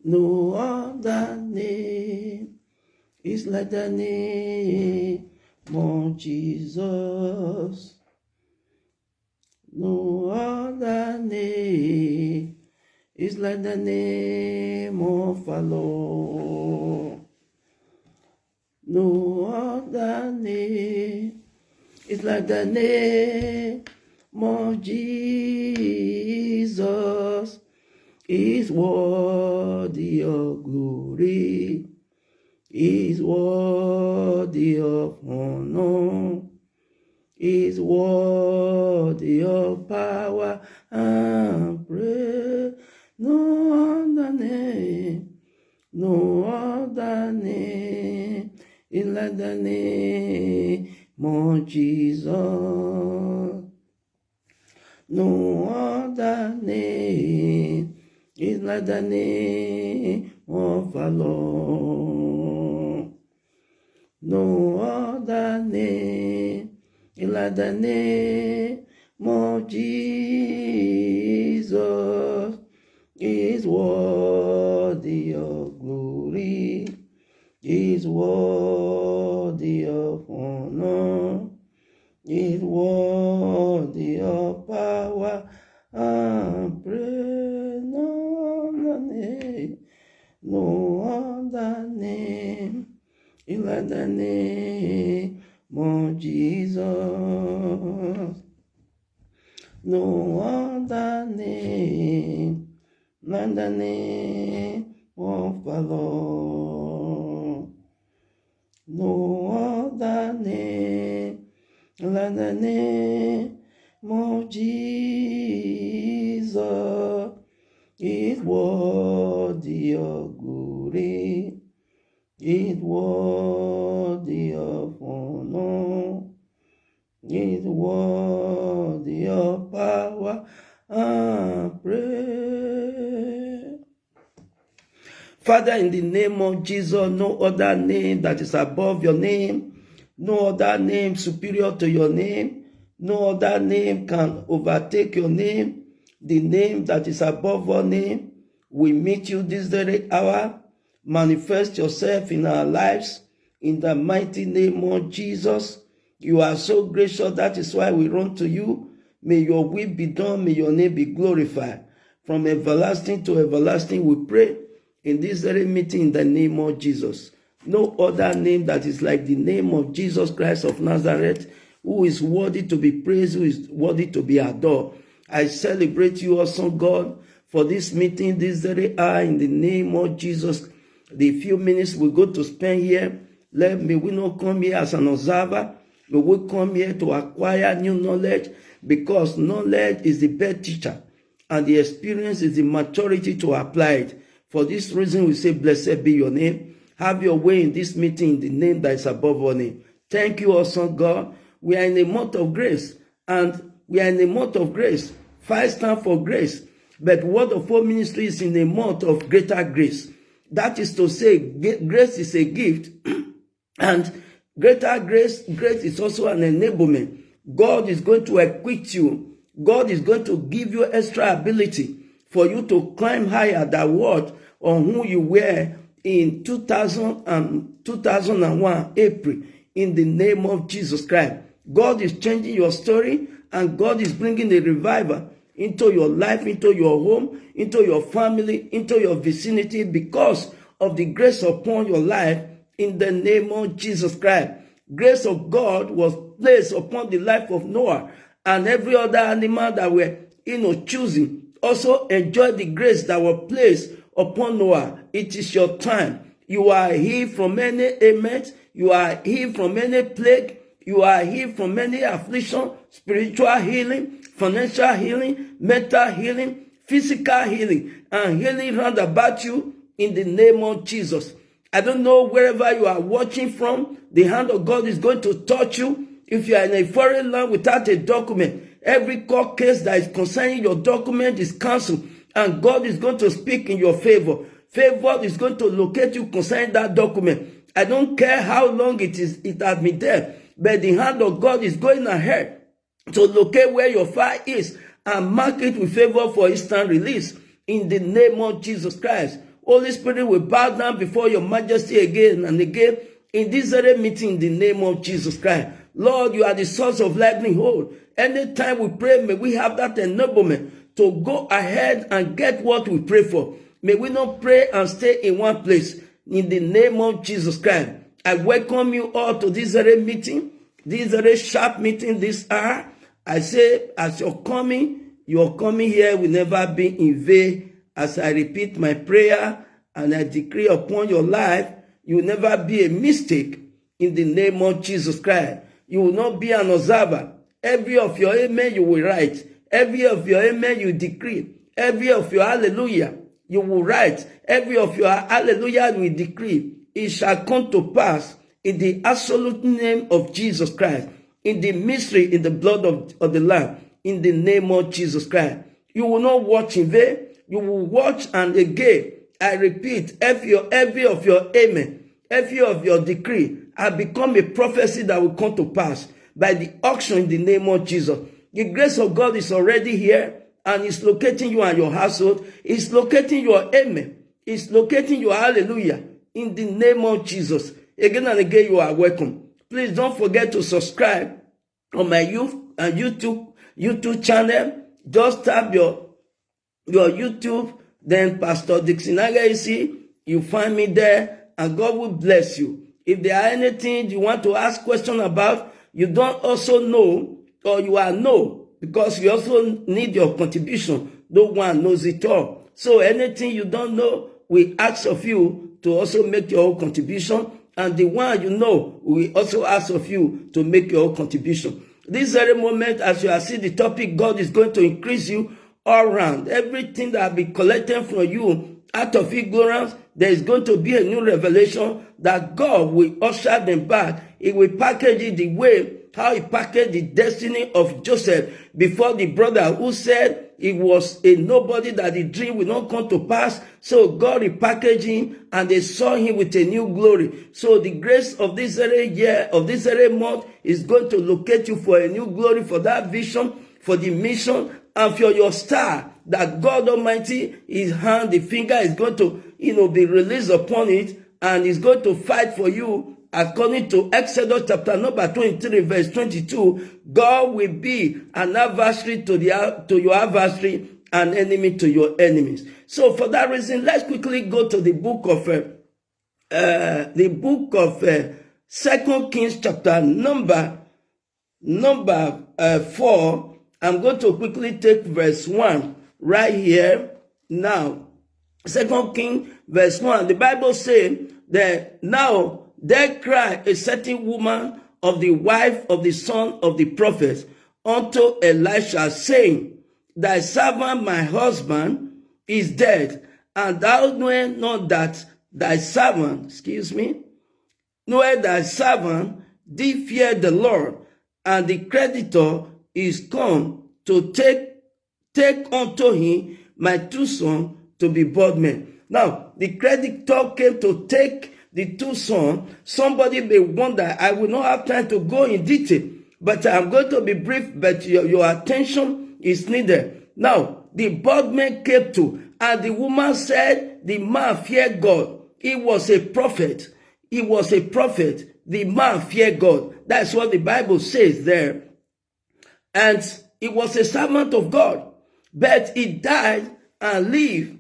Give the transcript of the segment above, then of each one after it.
No other name is like the name of Jesus. No other name is like the name of our Lord. No other name is like the name of Jesus. Is worthy of glory, is worthy of honor, is worthy of power and praise. No other name, no other name is like the name of Jesus. No other name is like the name of our Lord. No other name is like the name of Jesus. Is worthy of glory, is worthy of honor, is worthy of power and praise. No other name is like the name of Jesus. No other name like the name of the Lord. No other name like the name of Jesus. Is worthy of glory, is worthy of honor, is worthy of power and praise. Father, in the name of Jesus, no other name that is above your name, no other name superior to your name, no other name can overtake your name. The name that is above all name, we meet you this very hour. Manifest yourself in our lives in the mighty name of Jesus. You are so gracious, that is why we run to you. May your will be done, may your name be glorified. From everlasting to everlasting, we pray in this very meeting in the name of Jesus. No other name that is like the name of Jesus Christ of Nazareth, who is worthy to be praised, who is worthy to be adored. I celebrate you, awesome God, for this meeting this very hour in the name of Jesus. The few minutes we go to spend here, may we not come here as an observer, but we come here to acquire new knowledge, because knowledge is the best teacher, and the experience is the maturity to apply it. For this reason, we say, blessed be your name. Have your way in this meeting in the name that is above all name. Thank you, awesome God. We are in a month of grace, and we are in a month of grace. 5 stands for grace. But Word of Hope Ministry is in a month of greater grace. That is to say, grace is a gift, and greater grace is also an enablement. God is going to equip you. God is going to give you extra ability for you to climb higher than what or who you were in 2001 April, in the name of Jesus Christ. God is changing your story, and God is bringing a revival into your life, into your home, into your family, into your vicinity, because of the grace upon your life in the name of Jesus Christ. Grace of God was placed upon the life of Noah, and every other animal that were choosing also enjoyed the grace that was placed upon Noah. It is your time. You are healed from any ailment. You are healed from any plague. You are healed from any affliction, spiritual healing, financial healing, mental healing, physical healing, and healing round about you in the name of Jesus. I don't know wherever you are watching from, the hand of God is going to touch you. If you are in a foreign land without a document, every court case that is concerning your document is cancelled, and God is going to speak in your favor. Favor is going to locate you concerning that document. I don't care how long it has been there, but the hand of God is going ahead to locate where your file is and mark it with favor for instant release in the name of Jesus Christ. Holy Spirit will bow down before your majesty again and again in this very meeting in the name of Jesus Christ. Lord, you are the source of livelihood. Anytime we pray, may we have that enablement to go ahead and get what we pray for. May we not pray and stay in one place. In the name of Jesus Christ, I welcome you all to this very meeting, this very sharp meeting this hour. I say, as you're coming here will never be in vain. As I repeat my prayer and I decree upon your life, you will never be a mistake in the name of Jesus Christ. You will not be an observer. Every of your amen you will write. Every of your amen you decree. Every of your hallelujah you will write. Every of your hallelujah you will decree. It shall come to pass in the absolute name of Jesus Christ. In the mystery, in the blood of the Lamb. In the name of Jesus Christ. You will not watch in vain. You will watch, and again, I repeat, every of your amen, every of your decree have become a prophecy that will come to pass by the auction in the name of Jesus. The grace of God is already here and it's locating you and your household. It's locating your amen. It's locating your hallelujah in the name of Jesus. Again and again, you are welcome. Please don't forget to subscribe on my YouTube channel. Just tap your YouTube, then Pastor Dixon Agaisi, you find me there, and God will bless you. If there are anything you want to ask question about, you don't also know, or you are no, because you also need your contribution. No one knows it all. So anything you don't know, we ask of you to also make your own contribution, and the one you know, we also ask of you to make your own contribution. This very moment, as you are seeing the topic, God is going to increase you all around. Everything that has been collected from you out of ignorance, there is going to be a new revelation that God will usher them back. He will package it the way how he packaged the destiny of Joseph before the brother who said he was a nobody, that the dream will not come to pass. So God repackaged him and they saw him with a new glory. So the grace of this very year, of this very month, is going to locate you for a new glory, for that vision, for the mission, and for your star, that God Almighty, his hand, the finger is going to, be released upon it, and is going to fight for you. According to Exodus chapter number 23, verse 22, God will be an adversary to your adversary, an enemy to your enemies. So for that reason, let's quickly go to the book of 2 Kings chapter number 4. I'm going to quickly take verse 1 right here now. 2 Kings verse 1. The Bible says that now there cried a certain woman of the wife of the son of the prophet unto Elisha, saying, Thy servant my husband is dead, and thou knowest not that thy servant, knowest thy servant did fear the Lord, and the creditor is come to take unto him my two sons to be bondmen. Now, the creditor came to take the two sons. Somebody may wonder, I will not have time to go in detail, but I'm going to be brief, but your attention is needed. Now, the bondmen came to, and the woman said, the man feared God. He was a prophet. He was a prophet. The man feared God. That's what the Bible says there. And he was a servant of God, but he died and left,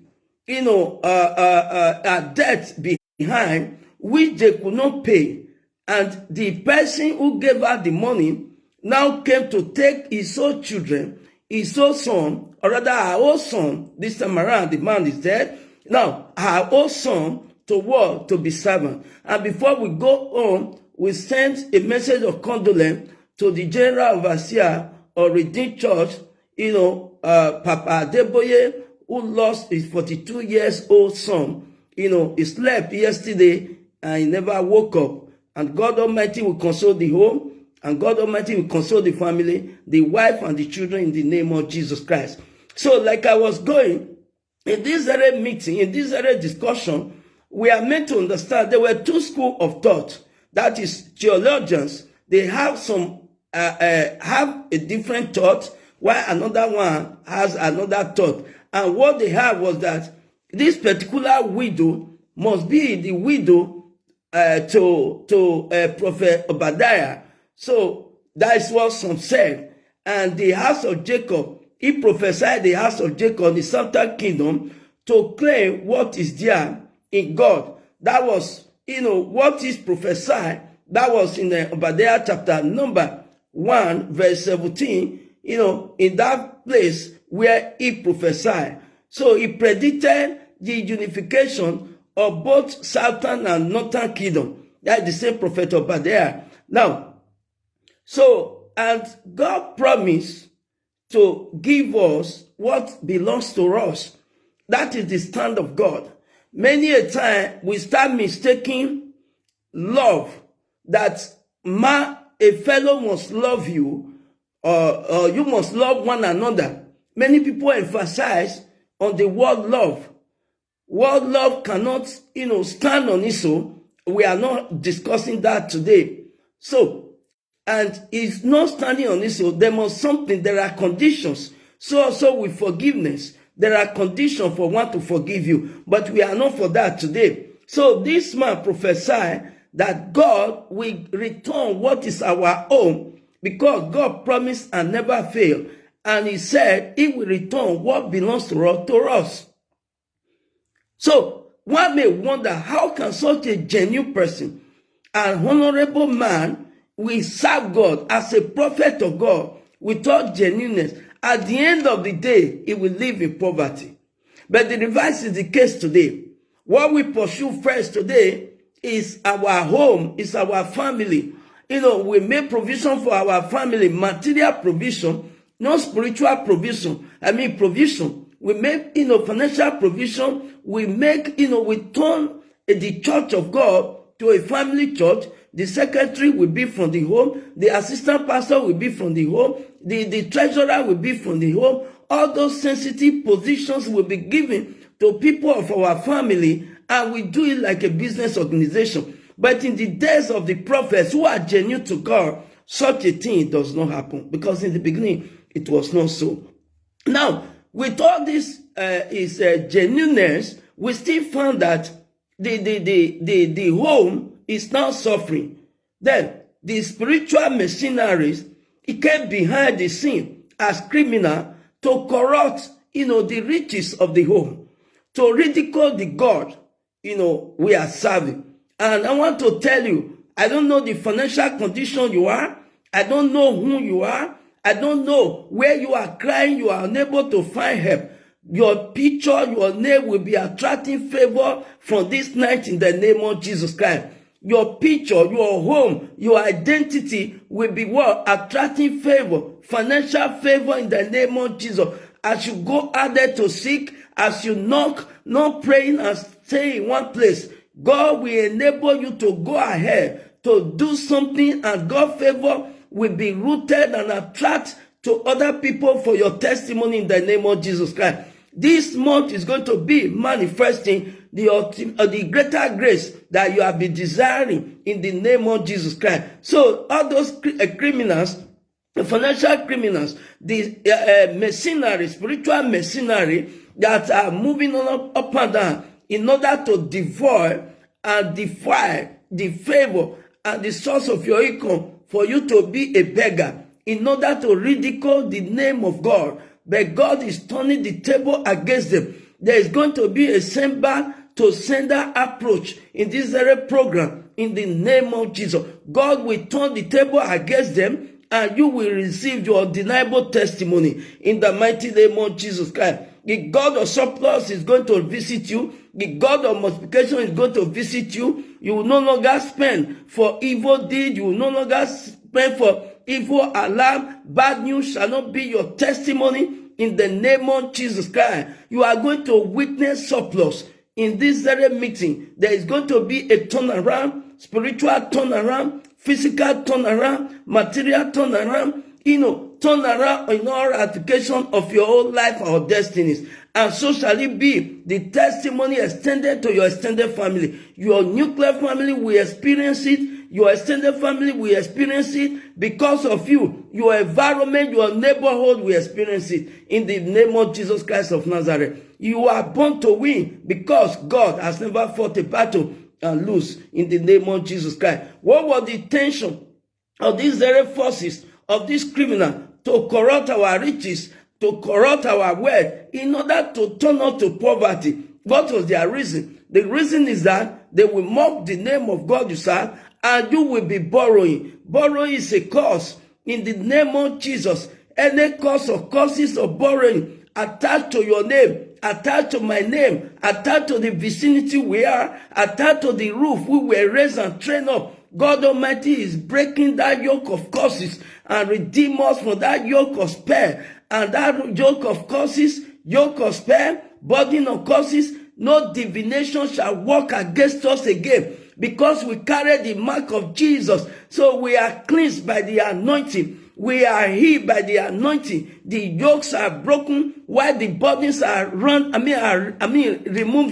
a debt behind, which they could not pay. And the person who gave her the money now came to take his own children, his own son, or rather her own son. This time around, the man is dead. Now, her own son to work, to be servant. And before we go on, we sent a message of condolence to the general overseer or Redeemed Church, Papa Adeboye, who lost his 42 years old son. He slept yesterday and he never woke up. And God Almighty will console the home, and God Almighty will console the family, the wife and the children, in the name of Jesus Christ. So like I was going, in this very meeting, in this very discussion, we are meant to understand there were two schools of thought. That is, theologians, they have have a different thought, while another one has another thought. And what they have was that this particular widow must be the widow to Prophet Obadiah. So that is what some said. And the house of Jacob, he prophesied the house of Jacob, the southern kingdom, to claim what is there in God. That was, what is prophesied. That was in Obadiah chapter number 1, verse 17, in that place where he prophesied. So he predicted the unification of both southern and northern kingdom. That is the same prophet Obadiah. Now, and God promised to give us what belongs to us. That is the stand of God. Many a time we start mistaking love, that a fellow must love you, or you must love one another. Many people emphasize on the word love. Word love cannot, stand on its own. We are not discussing that today. So, and it's not standing on its own. There are conditions. So also with forgiveness, there are conditions for one to forgive you. But we are not for that today. So this man prophesied that God will return what is our own, because God promised and never failed. And he said he will return what belongs to us. So one may wonder, how can such a genuine person, an honorable man, will serve God as a prophet of God without genuineness? At the end of the day, he will live in poverty. But the reverse is the case today. What we pursue first today is our home, is our family. We make provision for our family, material provision, not spiritual provision. Provision. We make, financial provision. We make, we turn the church of God to a family church. The secretary will be from the home. The assistant pastor will be from the home. The treasurer will be from the home. All those sensitive positions will be given to people of our family, and we do it like a business organization. But in the days of the prophets who are genuine to God, such a thing does not happen, because in the beginning it was not so. Now, with all this genuineness, we still found that the home is now suffering. Then the spiritual mercenaries, it came behind the scene as criminal to corrupt, the riches of the home, to ridicule the God, we are serving. And I want to tell you, I don't know the financial condition you are. I don't know who you are. I don't know where you are crying. You are unable to find help. Your picture, your name will be attracting favor from this night in the name of Jesus Christ. Your picture, your home, your identity will be what? Attracting favor, financial favor in the name of Jesus. As you go out there to seek, as you knock, not praying and stay in one place, God will enable you to go ahead to do something, and God's favor will be rooted and attract to other people for your testimony in the name of Jesus Christ. This month is going to be manifesting the greater grace that you have been desiring in the name of Jesus Christ. So all those criminals, the financial criminals, the mercenaries, spiritual mercenary that are moving on up and down in order to devour and defy the favor and the source of your income for you to be a beggar, in order to ridicule the name of God. But God is turning the table against them. There is going to be a sender to sender approach in this very program in the name of Jesus. God will turn the table against them, and you will receive your undeniable testimony in the mighty name of Jesus Christ. The God of surplus is going to visit you. The God of multiplication is going to visit you. You will no longer spend for evil deed. You will no longer spend for evil alarm. Bad news shall not be your testimony in the name of Jesus Christ. You are going to witness surplus in this very meeting. There is going to be a turnaround, spiritual turnaround, physical turnaround, material turnaround, turnaround in all ratification of your whole life or destinies. And so shall it be. The testimony extended to your extended family. Your nuclear family will experience it. Your extended family will experience it because of you. Your environment, your neighborhood will experience it in the name of Jesus Christ of Nazareth. You are born to win because God has never fought a battle and lose in the name of Jesus Christ. What was the intention of these very forces of this criminal? To corrupt our riches, to corrupt our wealth, in order to turn us to poverty. What was their reason? The reason is that they will mock the name of God you serve, and you will be borrowing. Borrowing is a curse. In the name of Jesus, any curse or curses of borrowing attached to your name, attached to my name, attached to the vicinity we are, attached to the roof we were raised and trained up, God Almighty is breaking that yoke of curses and redeem us from that yoke of spare. And that yoke of curses, yoke of spare, burden of curses, no divination shall work against us again, because we carry the mark of Jesus. So we are cleansed by the anointing. We are healed by the anointing. The yokes are broken while the burdens are removed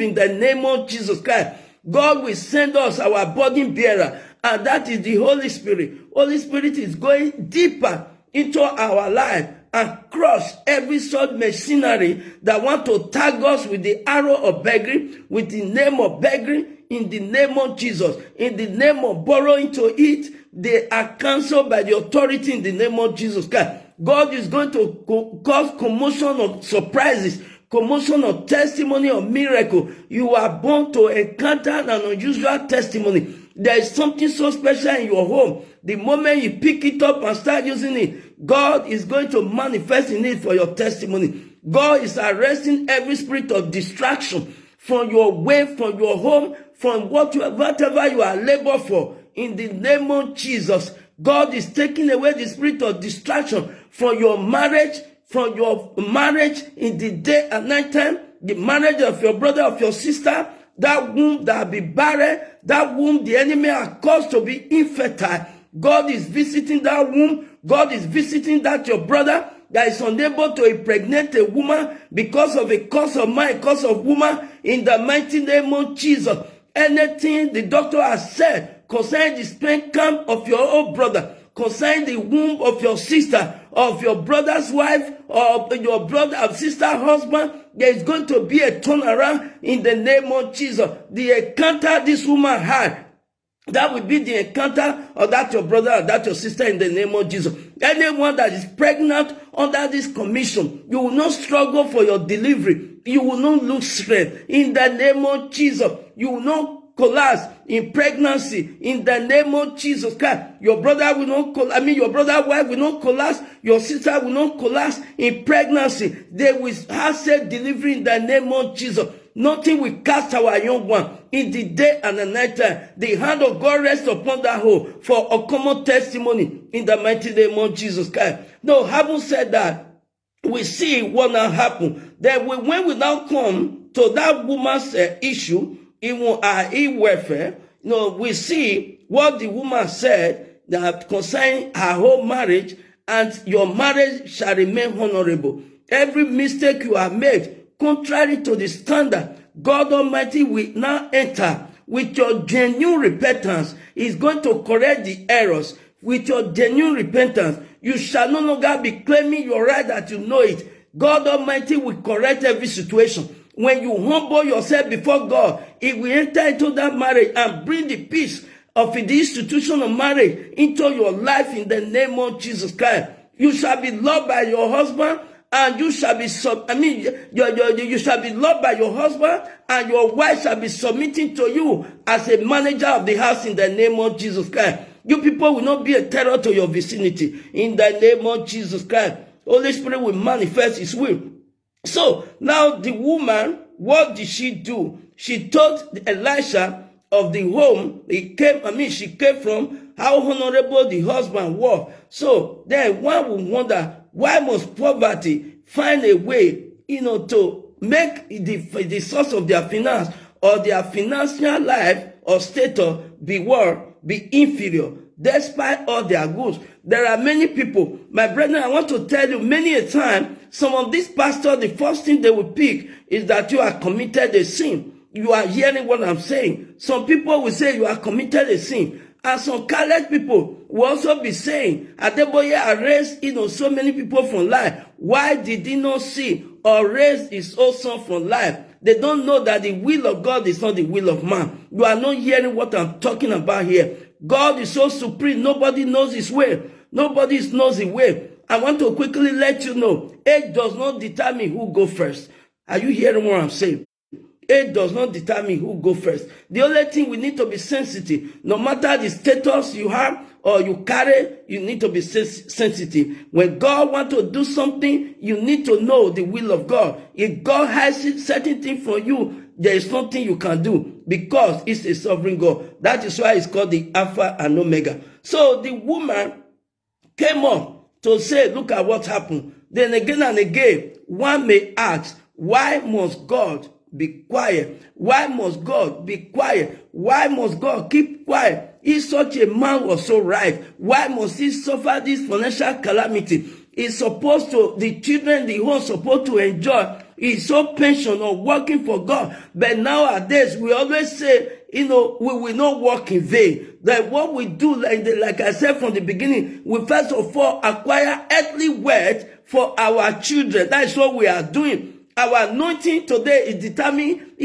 in the name of Jesus Christ. God will send us our burden bearer, and that is the Holy Spirit. Holy Spirit is going deeper into our life and crush every sort of machinery that want to tag us with the arrow of beggary, with the name of beggary, in the name of Jesus. In the name of borrowing to eat, they are cancelled by the authority in the name of Jesus Christ. God is going to cause commotion of surprises, commotion of testimony of miracle. You are born to encounter an unusual testimony. There is something so special in your home. The moment you pick it up and start using it, God is going to manifest in it for your testimony. God is arresting every spirit of distraction from your way, from your home, from whatever you are laboring for. In the name of Jesus, God is taking away the spirit of distraction from your marriage, in the day and night time, the marriage of your brother, of your sister, that womb that will be barren, that womb the enemy has caused to be infertile. God is visiting that womb. God is visiting that your brother that is unable to impregnate a woman because of a curse of mind, curse of woman, in the mighty name of Jesus. Anything the doctor has said concerning the sperm count of your old brother, concerning the womb of your sister, of your brother's wife, or your brother or sister husband, there is going to be a turnaround in the name of Jesus. The encounter this woman had, that will be the encounter of that your brother or that your sister in the name of Jesus. Anyone that is pregnant under this commission, you will not struggle for your delivery. You will not lose strength in the name of Jesus. You will not collapse in pregnancy in the name of Jesus Christ. Your brother will not your brother's wife will not collapse. Your sister will not collapse in pregnancy. They will have safe delivery in the name of Jesus. Nothing will cast our young one in the day and the night time. The hand of God rests upon that hole for a common testimony in the mighty name of Jesus Christ. No, having said that, we see what now happen. Then when we now come to that woman's issue, even her welfare, we see what the woman said that concerning her whole marriage, and your marriage shall remain honorable. Every mistake you have made, contrary to the standard, God Almighty will now enter with your genuine repentance. He's going to correct the errors. With your genuine repentance, you shall no longer be claiming your right that you know it. God Almighty will correct every situation. When you humble yourself before God, He will enter into that marriage and bring the peace of the institution of marriage into your life in the name of Jesus Christ. You shall be loved by your husband, and you shall be you shall be loved by your husband, and your wife shall be submitting to you as a manager of the house in the name of Jesus Christ. You people will not be a terror to your vicinity in the name of Jesus Christ. Holy Spirit will manifest His will. So now the woman, what did she do? She told Elisha of the home she came from, how honorable the husband was. So then one will wonder, why must poverty find a way, to make the source of their finance or their financial life or status be inferior, despite all their goods? There are many people, my brethren, I want to tell you, many a time, some of these pastors, the first thing they will pick is that you are committed a sin. You are hearing what I'm saying. Some people will say you are committed a sin. And some careless people will also be saying, Adeboye arrest, so many people from life. Why did he not see or raised his own son from life. They don't know that the will of God is not the will of man. You are not hearing what I'm talking about here. God is so supreme. Nobody knows his way. Nobody knows the way. I want to quickly let you know, age does not determine who go first. Are you hearing what I'm saying? Age does not determine who go first. The only thing, we need to be sensitive. No matter the status you have or you carry, you need to be sensitive. When God wants to do something, you need to know the will of God. If God has certain thing for you, there is nothing you can do, because it's a sovereign God. That is why it's called the Alpha and Omega. So the woman came up to say, look at what happened. Then again and again, one may ask, why must God be quiet? Why must God be quiet? Why must God keep quiet? If such a man was so right, why must he suffer this financial calamity? He's supposed to, the children, the home supposed to enjoy. He's so patient on working for God. But nowadays, we always say, we will not work in vain. That what we do, like I said from the beginning, we first of all acquire earthly wealth for our children. That is what we are doing. Our anointing today is determined,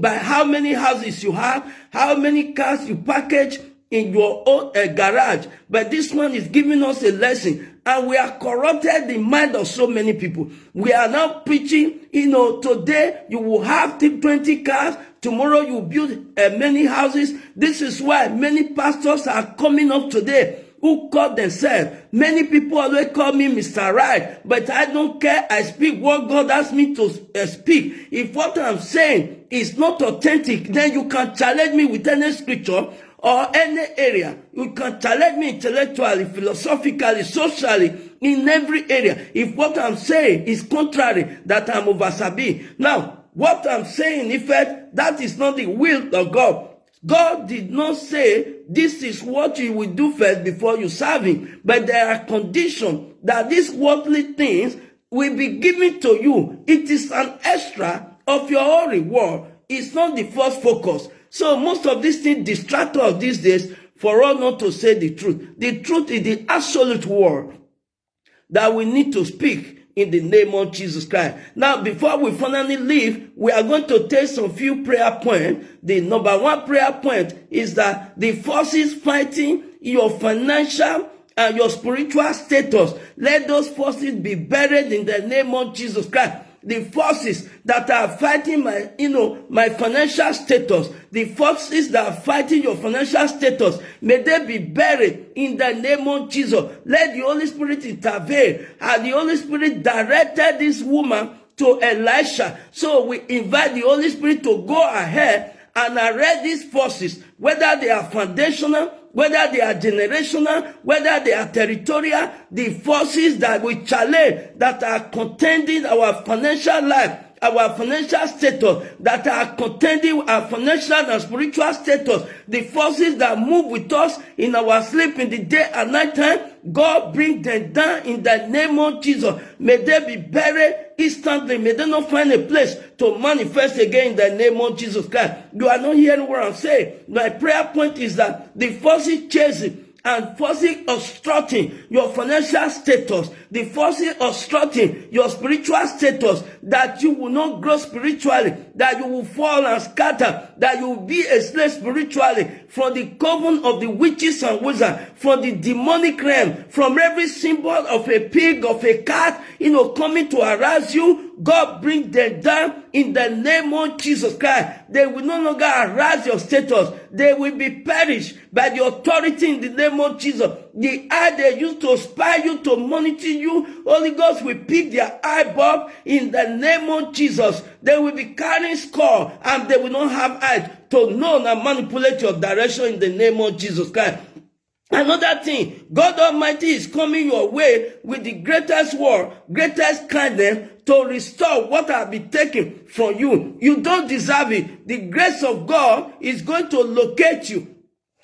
by how many houses you have, how many cars you package in your own garage. But this one is giving us a lesson, and we are corrupted the mind of so many people. We are now preaching, today you will have 20 cars, tomorrow you build many houses. This is why many pastors are coming up today who call themselves. Many people always call me Mr. Right, but I don't care. I speak what God asked me to speak. If what I'm saying is not authentic, then you can challenge me with any scripture or any area. You can challenge me intellectually, philosophically, socially, in every area. If what I'm saying is contrary, that I'm oversabi. Now, what I'm saying, in fact, that is not the will of God. God did not say this is what you will do first before you serve him. But there are conditions that these worldly things will be given to you. It is an extra of your own reward. It's not the first focus. So most of these things distract us these days for us not to say the truth. The truth is the absolute word that we need to speak in the name of Jesus Christ. Now, before we finally leave, we are going to take some few prayer points. The number one prayer point is that the forces fighting your financial and your spiritual status, let those forces be buried in the name of Jesus Christ. The forces that are fighting my financial status, the forces that are fighting your financial status, may they be buried in the name of Jesus. Let the Holy Spirit intervene. And the Holy Spirit directed this woman to Elisha. So we invite the Holy Spirit to go ahead and arrest these forces, whether they are foundational, whether they are generational, whether they are territorial, the forces that we challenge, that are contending our financial life, our financial status, that are contending our financial and spiritual status, the forces that move with us in our sleep in the day and night time, God bring them down in the name of Jesus. May they be buried instantly. May they not find a place to manifest again in the name of Jesus Christ. You are not hearing what I'm saying. My prayer point is that the forces chasing and forces obstructing your financial status, the forces obstructing your spiritual status, that you will not grow spiritually, that you will fall and scatter, that you will be a slave spiritually from the coven of the witches and wizards, from the demonic realm, from every symbol of a pig, of a cat, coming to harass you. God bring them down in the name of Jesus Christ. They will no longer harass your status. They will be perished by the authority in the name of Jesus. The eye they used to spy you, to monitor you, Holy Ghost will pick their eyeball in the name of Jesus. They will be carrying score, and they will not have eyes to know and manipulate your direction in the name of Jesus Christ. Another thing, God Almighty is coming your way with the greatest word, greatest kindness to restore what has been taken from you. You don't deserve it. The grace of God is going to locate you.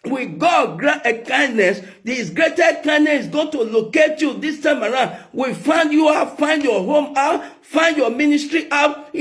With God, kindness, His greatest kindness is going to locate you this time around will find you out, find your home out, find your ministry out,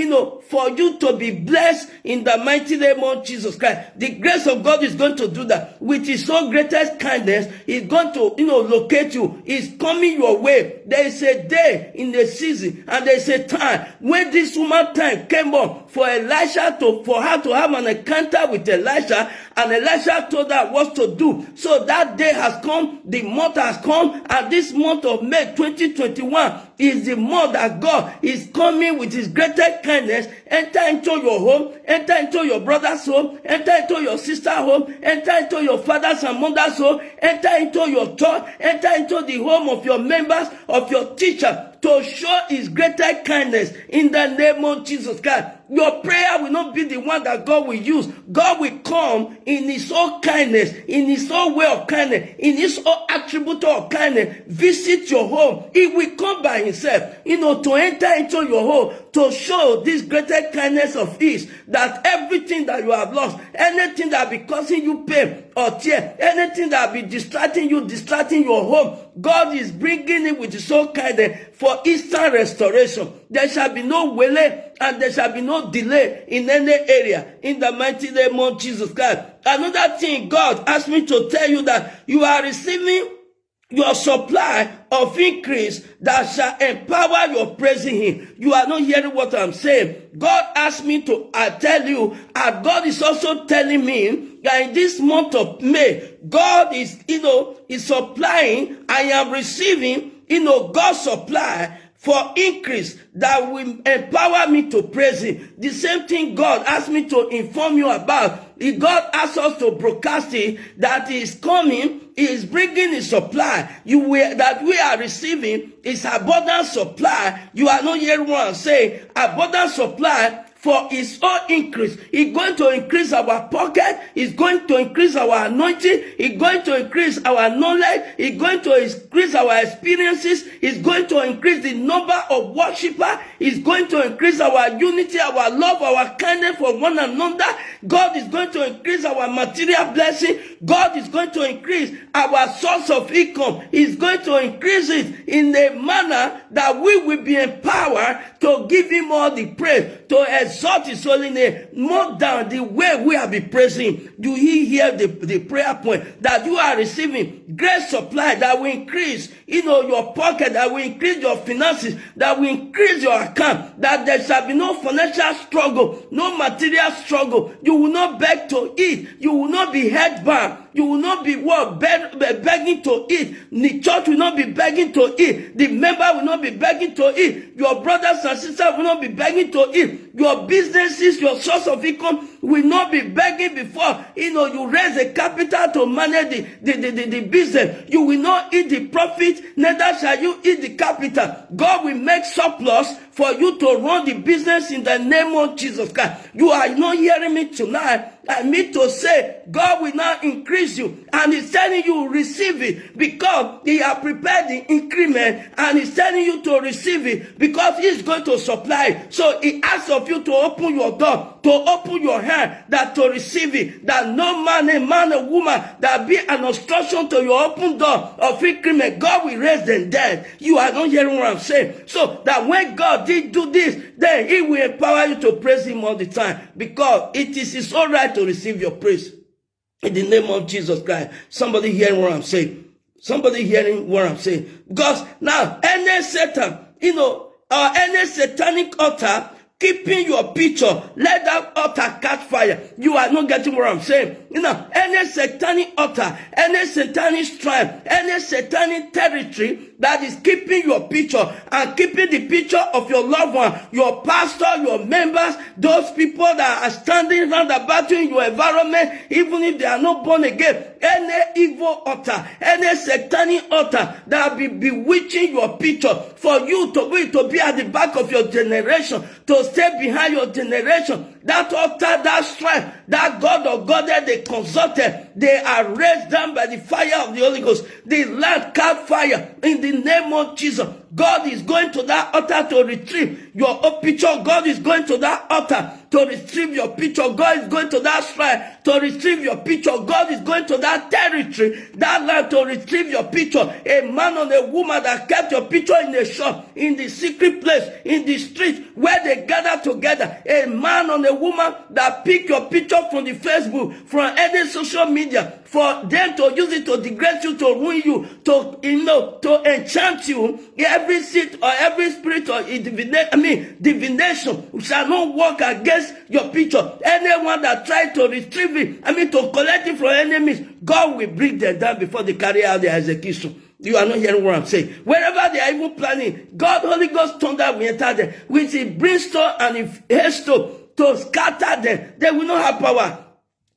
for you to be blessed in the mighty name of Jesus Christ. The grace of God is going to do that. With his so greatest kindness, he's going to, locate you. He's coming your way. There is a day in the season, and there is a time when this woman time came up for Elisha for her to have an encounter with Elisha, and Elisha told her what to do. So that day has come, the month has come, and this month of May 2021 is the month that God is coming with his greatest kindness. Enter into your home, enter into your brother's home, enter into your sister's home, enter into your father's and mother's home, enter into your church, enter into the home of your members, of your teacher, to show his greater kindness in the name of Jesus Christ. Your prayer will not be the one that God will use. God will come in his own kindness, in his own way of kindness, in his own attribute of kindness. Visit your home. He will come by himself, to enter into your home, to show this greater kindness of his, that everything that you have lost, anything that be causing you pain or tear, anything that be distracting your home, God is bringing it with his own kindness for instant restoration. There shall be no delay, and there shall be no delay in any area, in the mighty name of Jesus Christ. Another thing, God asked me to tell you that you are receiving your supply of increase that shall empower your praising him. You are not hearing what I'm saying. God asked me to tell you, and God is also telling me that in this month of May, God is, is supplying. I am receiving, God's supply for increase that will empower me to praise him. The same thing God asked me to inform you about. God asked us to broadcast it, that he is coming, he is bringing his supply. That we are receiving is abundant supply. You are not hearing what I'm saying. Abundant supply for his own increase. He's going to increase our pocket. He's going to increase our anointing. He's going to increase our knowledge. He's going to increase our experiences. He's going to increase the number of worshipers. He's going to increase our unity, our love, our kindness for one another. God is going to increase our material blessing. God is going to increase our source of income. He's going to increase it in a manner that we will be empowered to give him all the praise, to exalt his holy name more than the way we have been praising. Do you hear the prayer point? That you are receiving great supply that will increase, your pocket, that will increase your finances, that will increase your account, that there shall be no financial struggle, no material struggle. You will not beg to eat. You will not be headbound. You will not be begging to eat. The church will not be begging to eat. The member will not be begging to eat. Your brothers and sisters will not be begging to eat. Your businesses, your source of income will not be begging before. You raise a capital to manage the business. You will not eat the profit, neither shall you eat the capital. God will make surplus for you to run the business in the name of Jesus Christ. You are not hearing me tonight. I mean to say, God will now increase you, and he's telling you receive it, because he has prepared the increment, and he's telling you to receive it because he's going to supply it. So he asks of you to open your door, to open your hand, that to receive it, that no man, a man, a woman, that be an obstruction to your open door of increment, God will raise them dead. You are not hearing what I'm saying. So that when God did do this, then he will empower you to praise him all the time, because it is his own right to receive your praise. In the name of Jesus Christ. Somebody hearing what I'm saying? Somebody hearing what I'm saying? Because now, any Satan, or any satanic altar keeping your picture, let that altar catch fire. You are not getting what I'm saying. Any satanic altar, any satanic shrine, any satanic territory that is keeping your picture and keeping the picture of your loved one, your pastor, your members, those people that are standing around about you in your environment, even if they are not born again, any evil altar, any satanic altar that be bewitching your picture for you to be at the back of your generation, to stay behind your generation, that altar, that shrine, that God or God that they consulted, They are raised down by the fire of the Holy Ghost. The land caught fire in the name of Jesus. God is going to that altar to retrieve your picture. God is going to that altar to retrieve your picture. God is going to that shrine to retrieve your picture. God is going to that territory, that land to retrieve your picture. A man or a woman that kept your picture in a shop, in the secret place, in the street where they gather together. A man or a woman that pick your picture from the Facebook, from any social media, for them to use it to degrade you, to ruin you, to enchant you. Every seed or every spirit or divination shall not work against your picture. Anyone that tries to retrieve it, to collect it from enemies, God will bring them down before they carry out their execution. You are not hearing what I'm saying. Wherever they are even planning, God, Holy Ghost, thunder will enter them with a brimstone and a hailstone to scatter them. They will not have power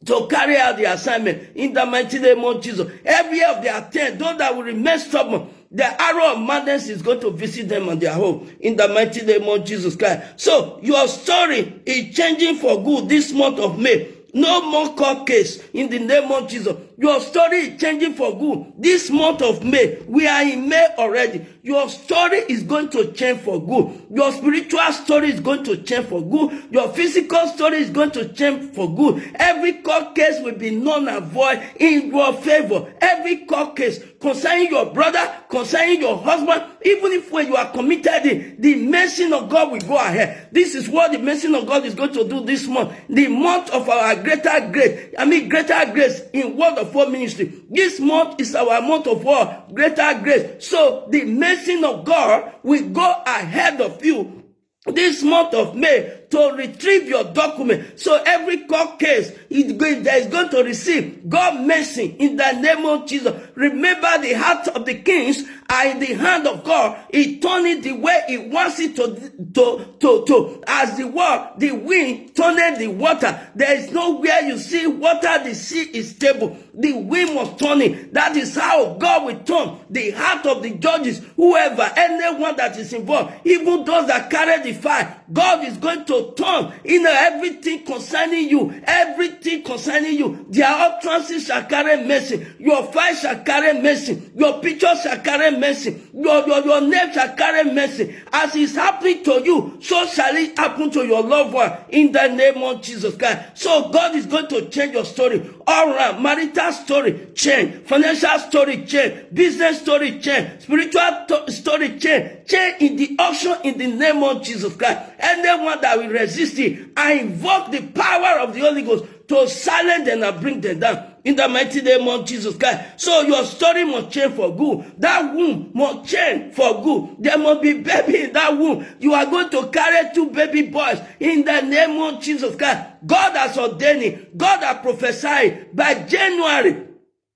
to carry out the assignment in the mighty name of Jesus. Every year of their attempt, those that will remain stubborn, the arrow of madness is going to visit them on their home in the mighty name of Jesus Christ. So your story is changing for good this month of May. No more court case in the name of Jesus. Your story is changing for good. This month of May, we are in May already. Your story is going to change for good. Your spiritual story is going to change for good. Your physical story is going to change for good. Every court case will be null and void in your favor. Every court case concerning your brother, concerning your husband, even if when you are committed, the mercy of God will go ahead. This is what the mercy of God is going to do this month. The month of our greater grace in Word of War ministry. This month is our month of war, greater grace. So the mercy of God will go ahead of you this month of May to retrieve your document. So every court case that is going to receive God mercy in the name of Jesus. Remember, the heart of the kings are in the hand of God. He turns it the way He wants it to as the wind turned the water. There is nowhere you see water, the sea is stable. The wind was turning. That is how God will turn the heart of the judges, whoever, anyone that is involved, even those that carry the fire. God is going to turn everything concerning you. Everything concerning you. Their utterances shall carry mercy. Your fire shall carry mercy. Your picture shall carry mercy. Your name shall carry mercy. As it's happening to you, so shall it happen to your loved one in the name of Jesus Christ. So God is going to change your story. All around, marital story change, financial story change, business story change, spiritual story change in the auction in the name of Jesus Christ. Anyone that will resist it, I invoke the power of the Holy Ghost to silence them and bring them down in the mighty name of Jesus Christ. So your story must change for good. That womb must change for good. There must be baby in that womb. You are going to carry 2 baby boys in the name of Jesus Christ. God has ordained it. God has prophesied by January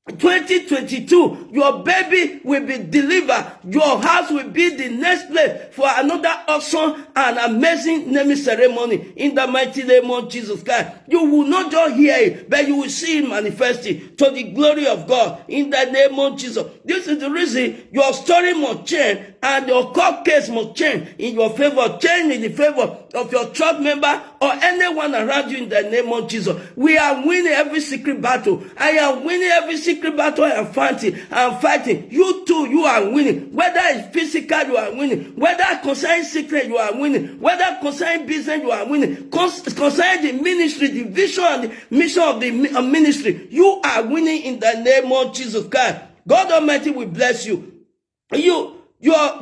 2022, your baby will be delivered. Your house will be the next place for another awesome and amazing naming ceremony in the mighty name of Jesus Christ. You will not just hear it, but you will see it manifesting to the glory of God in the name of Jesus. This is the reason your story must change and your court case must change in your favor, change in the favor of your church member or anyone around you in the name of Jesus. We are winning every secret battle. I am winning every secret battle I am fighting. You too, you are winning. Whether it's physical, you are winning. Whether concerning secret, you are winning. Whether concerning business, you are winning. Concerning the ministry, the vision and the mission of the ministry, you are winning in the name of Jesus Christ. God Almighty will bless you. Your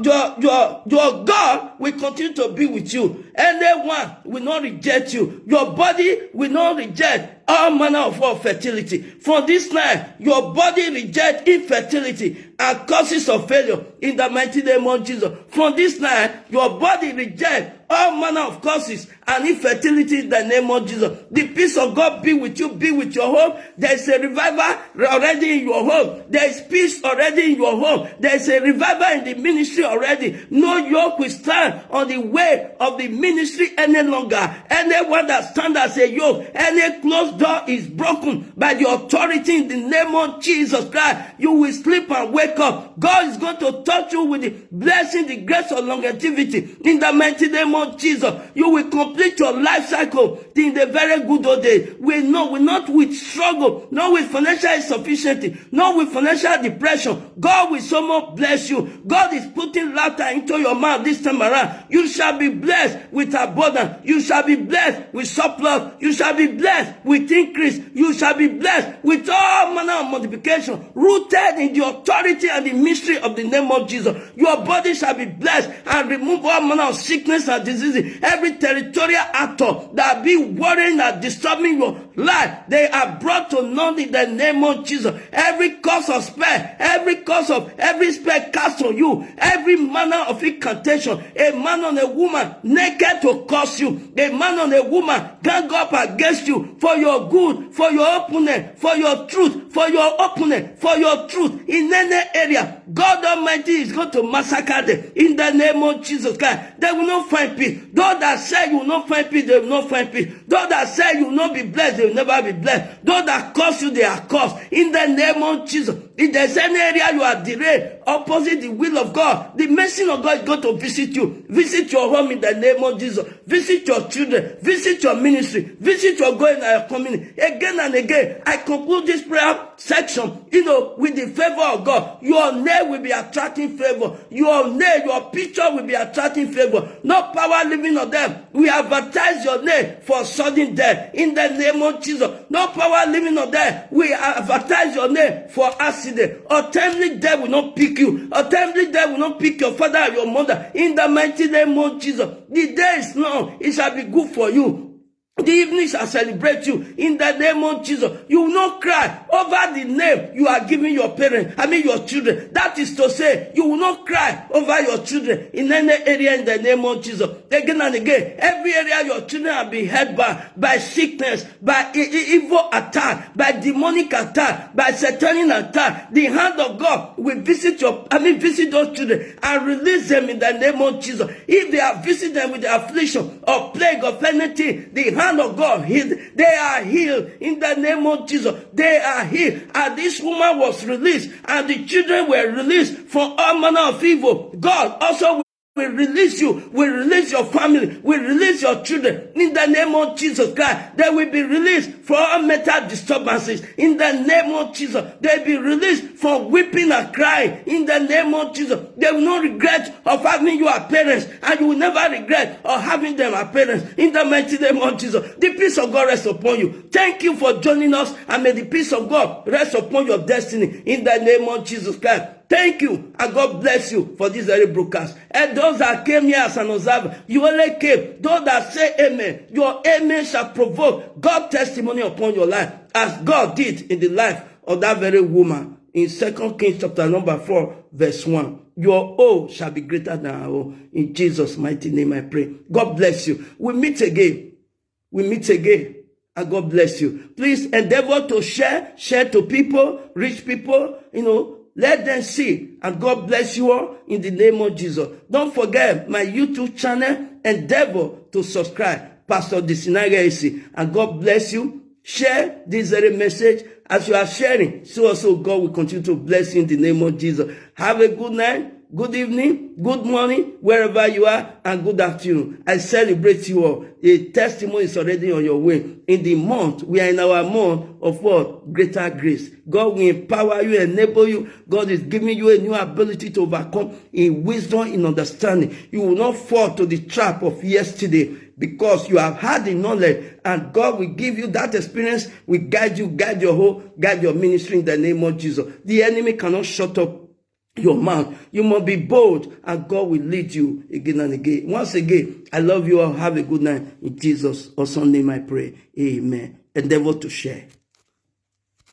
God will continue to be with you. Anyone will not reject you. Your body will not reject all manner of fertility. From this night, your body reject infertility and causes of failure in the mighty name of Jesus. From this night, your body reject all manner of causes and infertility in the name of Jesus. The peace of God be with you, be with your home. There is a revival already in your home. There is peace already in your home. There is a revival in the ministry already. No yoke will stand on the way of the ministry any longer. Anyone that stands as a yoke, any closed door is broken by the authority in the name of Jesus Christ. You will sleep and wake up. God is going to touch you with the blessing, the grace of longevity in the mighty name of Jesus. You will complete your life cycle in the very good old days. We know, we're not with struggle, not with financial insufficiency, not with financial depression. God will so much bless you. God is putting laughter into your mouth this time around. You shall be blessed with abundance. You shall be blessed with surplus. You shall be blessed with increase. You shall be blessed with all manner of multiplication, rooted in the authority and the mystery of the name of Jesus. Your body shall be blessed and remove all manner of sickness and diseases. Every territorial actor that be worrying and disturbing your life, they are brought to naught in the name of Jesus. Every cause of spell, every spell cast on you, every manner of incantation, a man on a woman naked to curse you, a man on a woman gang up against you for your good, for your opponent, for your truth, for your opponent, for your truth in any area. God Almighty is going to massacre them in the name of Jesus Christ. They will not find peace. Those that say you will not find peace, they will not find peace. Those that say you will not be blessed, they will never be blessed. Those that curse you, they are cursed in the name of Jesus. If there's any area you are derailed, opposite the will of God, the mercy of God is going to visit you. Visit your home in the name of Jesus. Visit your children. Visit your ministry. Visit your going and your coming. Again and again, I conclude this prayer section, with the favor of God. Your name will be attracting favor. Your name, your picture will be attracting favor. No power living on them. We advertise your name for sudden death in the name of Jesus. No power living on them. We advertise your name for accident. Untimely death will not pick you. Untimely death will not pick your father or your mother in the mighty name of Jesus. The day is long. It shall be good for you. The evening shall celebrate you in the name of Jesus. You will not cry over the name you are giving your parents, your children. That is to say, you will not cry over your children in any area in the name of Jesus. Again and again, every area your children have been hurt by sickness, by evil attack, by demonic attack, by satanic attack. The hand of God will visit visit those children and release them in the name of Jesus. If they are visited them with the affliction or plague of anything, the hand of God healed. They are healed in the name of Jesus. They are healed. And this woman was released, and the children were released from all manner of evil. God also will release you, will release your family, will release your children in the name of Jesus Christ. They will be released from all mental disturbances in the name of Jesus. They will be released from weeping and crying in the name of Jesus. They will not regret of having you as parents, and you will never regret of having them as parents in the mighty name of Jesus. The peace of God rest upon you. Thank you for joining us, and may the peace of God rest upon your destiny in the name of Jesus Christ. Thank you, and God bless you for this very broadcast. And those that came here as an observer, you only came. Those that say amen, your amen shall provoke God's testimony upon your life, as God did in the life of that very woman in 2 Kings chapter number 4, verse 1. Your O shall be greater than our O. In Jesus' mighty name I pray. God bless you. We meet again. And God bless you. Please endeavor to share to people, rich people, let them see, and God bless you all in the name of Jesus. Don't forget my YouTube channel. Endeavor to subscribe, Pastor Disinaga AC, and God bless you. Share this very message. As you are sharing, so also God will continue to bless you in the name of Jesus. Have a good night, good evening, good morning, wherever you are, and good afternoon. I celebrate you all. A testimony is already on your way. In the month, we are in our month of what? Greater grace. God will empower you, enable you. God is giving you a new ability to overcome in wisdom, in understanding. You will not fall to the trap of yesterday, because you have had the knowledge, and God will give you that experience, will guide you, guide your home, guide your ministry in the name of Jesus. The enemy cannot shut up your mouth. You must be bold, and God will lead you again and again. Once again, I love you all. Have a good night. In Jesus' awesome name I pray. Amen. Endeavor to share.